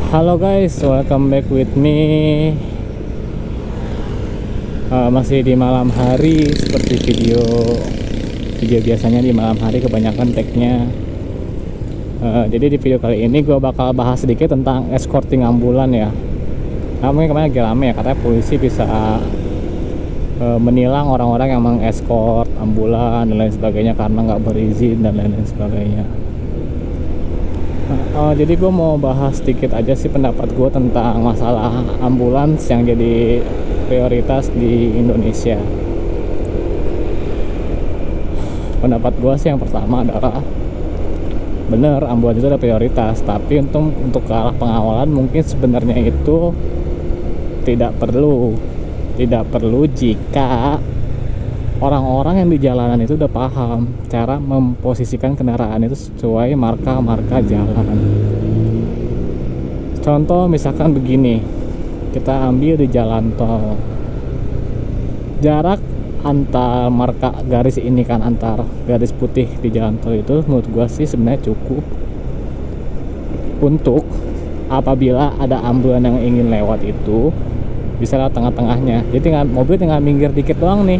Halo guys, welcome back with me. Masih di malam hari seperti video biasanya di malam hari kebanyakan tagnya. Jadi di video kali ini gue bakal bahas sedikit tentang escorting ambulan ya. Mungkin kemarin lagi rame ya, katanya polisi bisa menilang orang-orang yang mengeskort ambulan dan lain sebagainya karena nggak berizin dan lain-lain sebagainya. Jadi gue mau bahas sedikit aja sih pendapat gue tentang masalah ambulans yang jadi prioritas di Indonesia. Pendapat gue sih yang pertama adalah bener ambulans itu ada prioritas, tapi untuk ke arah pengawalan mungkin sebenarnya itu tidak perlu jika orang-orang yang di jalanan itu udah paham cara memposisikan kendaraan itu sesuai marka-marka jalan. Contoh misalkan begini, kita ambil di jalan tol, jarak antar marka garis ini kan, antar garis putih di jalan tol itu menurut gua sih sebenarnya cukup untuk apabila ada ambulan yang ingin lewat itu bisa lewat tengah-tengahnya. Jadi mobil tinggal minggir dikit doang nih,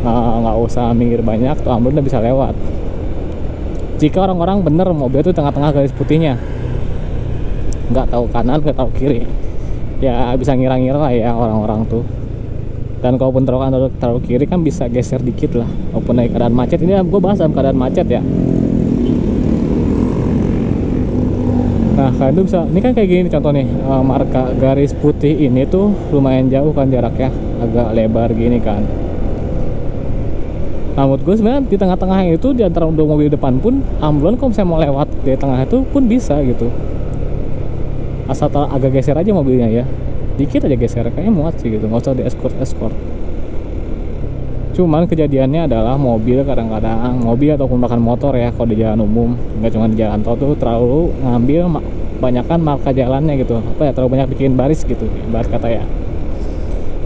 nggak usah minggir banyak, tuh ambulan udah bisa lewat. Jika orang-orang bener mobil itu tengah-tengah garis putihnya, nggak tahu kanan nggak tahu kiri, ya bisa ngira-ngira lah ya orang-orang tuh. Dan kalaupun terlalu kiri kan bisa geser dikit lah, walaupun naik keadaan macet. Ini gue bahas dalam keadaan macet ya. Nah kalian tuh bisa, ini kan kayak gini contoh nih, marka garis putih ini tuh lumayan jauh kan jaraknya, agak lebar gini kan. Nah menurut gue sebenarnya di tengah-tengah itu, di antara dua mobil depan pun ambulan kalau misalnya mau lewat di tengah itu pun bisa gitu, asal agak geser aja mobilnya ya, dikit aja geser, kayaknya muat sih gitu, nggak usah di escort. Cuman kejadiannya adalah mobil kadang-kadang, mobil ataupun bahkan motor ya, kalau di jalan umum, nggak cuma di jalan tol tuh terlalu ngambil banyakan marka jalannya gitu, apa ya, terlalu banyak bikin baris gitu, baris kata ya.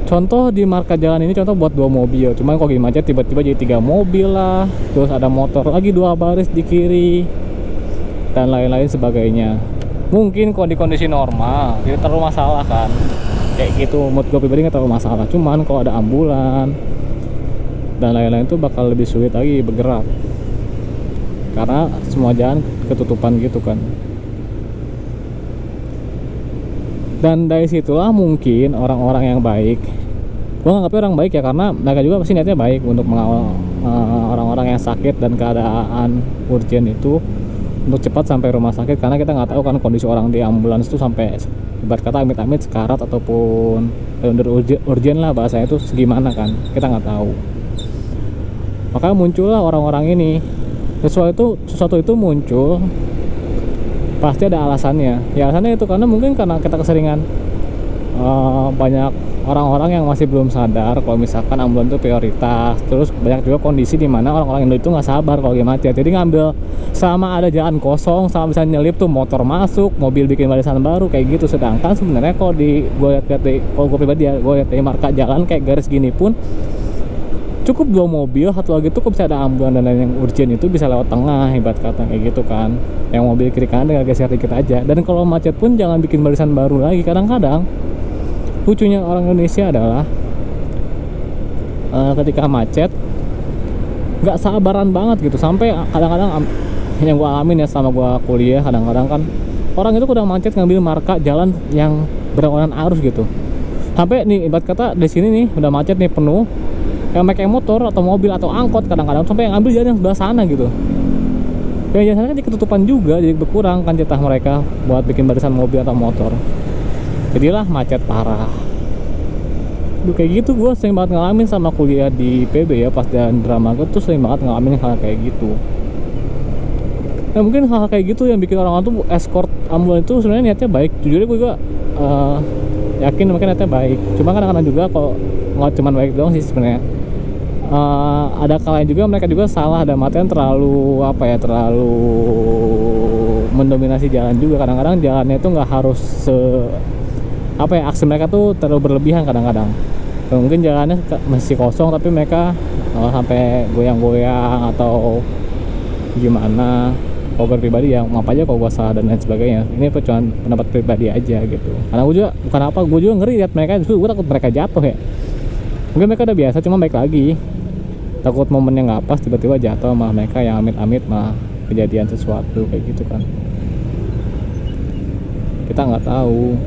Contoh di marka jalan ini contoh buat 2 mobil, cuman kalau gini macet tiba-tiba jadi 3 mobil lah, terus ada motor lagi 2 baris di kiri dan lain-lain sebagainya. Mungkin kalau di kondisi normal tidak terlalu masalah kan, kayak gitu, menurut gue pribadi nggak terlalu masalah. Cuman kalau ada ambulan dan lain-lain tuh bakal lebih sulit lagi bergerak karena semua jalan ketutupan gitu kan. Dan dari situlah mungkin orang-orang yang baik, gue nganggapnya orang baik ya, karena mereka juga pasti niatnya baik untuk mengawal orang-orang yang sakit dan keadaan urgent itu untuk cepat sampai rumah sakit, karena kita nggak tahu kan kondisi orang di ambulans itu sampai ibarat kata amit-amit sekarat ataupun under urgent lah bahasanya itu segimana kan, kita nggak tahu. Maka muncullah orang-orang ini, sesuatu itu muncul pasti ada alasannya. Ya alasannya itu karena mungkin karena kita keseringan, banyak orang-orang yang masih belum sadar kalau misalkan ambulan itu prioritas. Terus banyak juga kondisi di mana orang-orang Indo itu nggak sabar kalau lagi macet, jadi ngambil sama ada jalan kosong, sama bisa nyelip tuh motor masuk, mobil bikin barisan baru kayak gitu. Sedangkan sebenarnya kalau kalau gue pribadi ya, gue lihat dari marka jalan kayak garis gini pun cukup 2 mobil, satu lagi tuh kalau bisa ada ambulan dan lain yang urgent itu bisa lewat tengah, ibarat kata kayak gitu kan. Yang mobil kiri kanan tinggal geser dikit aja. Dan kalau macet pun jangan bikin barisan baru lagi. Kadang-kadang lucunya orang Indonesia adalah ketika macet nggak sabaran banget gitu, sampai kadang-kadang yang gue alamin ya selama gue kuliah, kadang-kadang kan orang itu udah macet ngambil marka jalan yang berlawanan arus gitu, sampai nih ibarat kata di sini nih udah macet nih penuh, yang pakai motor atau mobil atau angkot kadang-kadang sampai yang ambil jalan yang sebelah sana gitu. Ya jalan sana kan ketutupan juga, jadi berkurang kan jatah mereka buat bikin barisan mobil atau motor. Jadilah macet parah. Kayak gitu gue sering banget ngalamin sama kuliah di PB ya, pas dan drama gue tuh sering banget ngalamin hal kayak gitu. Nah mungkin hal kayak gitu yang bikin orang-orang tuh escort ambulan itu sebenarnya niatnya baik. Jujur gue juga yakin mungkin niatnya baik. Cuma kadang-kadang juga kalau nggak cuma baik doang sih sebenarnya. Ada kalanya juga mereka juga salah dan artian terlalu terlalu mendominasi jalan juga. Kadang-kadang jalannya itu nggak harus aksi mereka tuh terlalu berlebihan kadang-kadang. Mungkin jalannya masih kosong tapi mereka sampai goyang-goyang atau gimana. Kalau gue pribadi ya maaf aja kalau gue salah dan lain sebagainya, ini cuma pendapat pribadi aja gitu. Karena gue juga bukan apa, gue juga ngeri lihat mereka, justru gue takut mereka jatuh ya. Mungkin mereka udah biasa, cuma baik lagi takut momennya nggak pas tiba-tiba jatuh sama mereka yang amit-amit malah kejadian sesuatu kayak gitu kan, kita nggak tahu.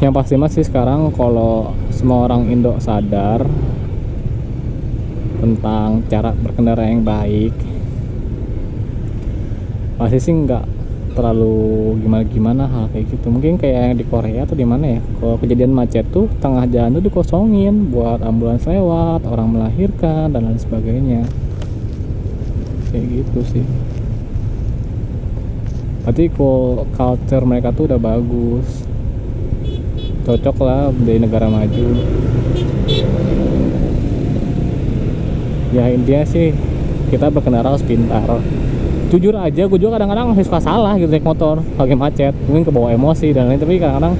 Yang pasti masih sekarang kalau semua orang Indo sadar tentang cara berkendara yang baik, pasti sih nggak terlalu gimana-gimana hal kayak gitu. Mungkin kayak yang di Korea atau di mana ya, kalau kejadian macet tuh tengah jalan tuh dikosongin buat ambulans lewat, orang melahirkan dan lain sebagainya, kayak gitu sih. Berarti kok culture mereka tuh udah bagus, cocok lah dari negara maju. Ya intinya sih kita berkendara harus pintar. Jujur aja gue juga kadang-kadang suka salah gitu naik motor lagi macet, mungkin kebawa emosi dan lain, tapi kadang-kadang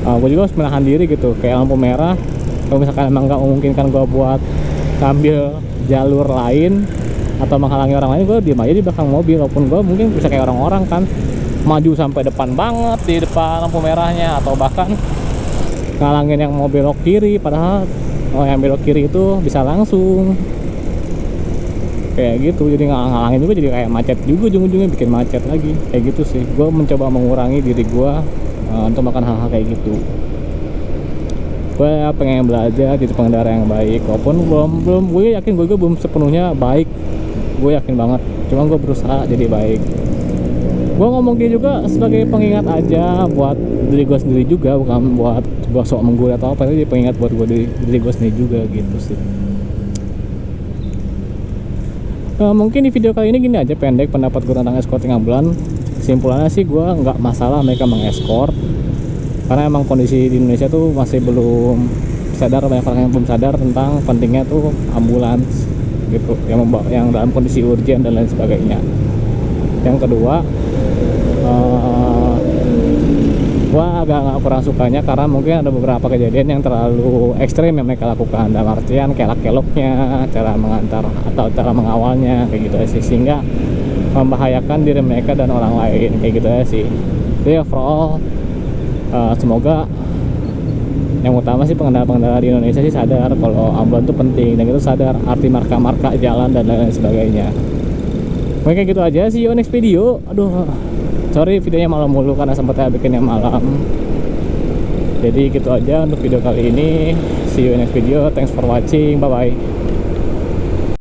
gue juga harus menahan diri gitu. Kayak lampu merah, kalau misalkan emang nggak memungkinkan gue buat ambil jalur lain atau menghalangi orang lain, gue diem aja di belakang mobil. Walaupun gue mungkin bisa kayak orang-orang kan maju sampai depan banget di depan lampu merahnya, atau bahkan ngalangin yang mau belok kiri, padahal yang belok kiri itu bisa langsung kayak gitu. Jadi ngalangin juga jadi kayak macet juga, ujung-ujungnya bikin macet lagi kayak gitu sih. Gue mencoba mengurangi diri gue untuk makan hal-hal kayak gitu. Gue pengen belajar jadi pengendara yang baik, walaupun belum gue yakin gue belum sepenuhnya baik, gue yakin banget, cuma gue berusaha jadi baik. Gue ngomong dia juga sebagai pengingat aja buat diri gue sendiri juga, bukan buat gue sok menggurui atau apa, tapi pengingat buat gue diri gue sendiri juga gitu sih. Mungkin di video kali ini gini aja, pendek pendapat gue tentang escorting ambulans. Kesimpulannya sih gue nggak masalah mereka mengeskort, karena emang kondisi di Indonesia tuh masih belum sadar, banyak orang yang belum sadar tentang pentingnya tuh ambulans gitu, yang dalam kondisi urgent dan lain sebagainya. Yang kedua, gue agak kurang sukanya karena mungkin ada beberapa kejadian yang terlalu ekstrim yang mereka lakukan, dalam artian kelak-keloknya, cara mengantar atau cara mengawalnya kayak gitu sih, sehingga membahayakan diri mereka dan orang lain kayak gitu ya sih. Jadi overall semoga yang utama sih pengendara-pengendara di Indonesia sih sadar kalau ambulans itu penting, dan itu sadar arti marka-marka jalan dan lain sebagainya. Mungkin kayak gitu aja, see you next video. Aduh, sorry videonya malam mulu karena sempatnya bikinnya malam. Jadi gitu aja untuk video kali ini. See you next video. Thanks for watching. Bye bye.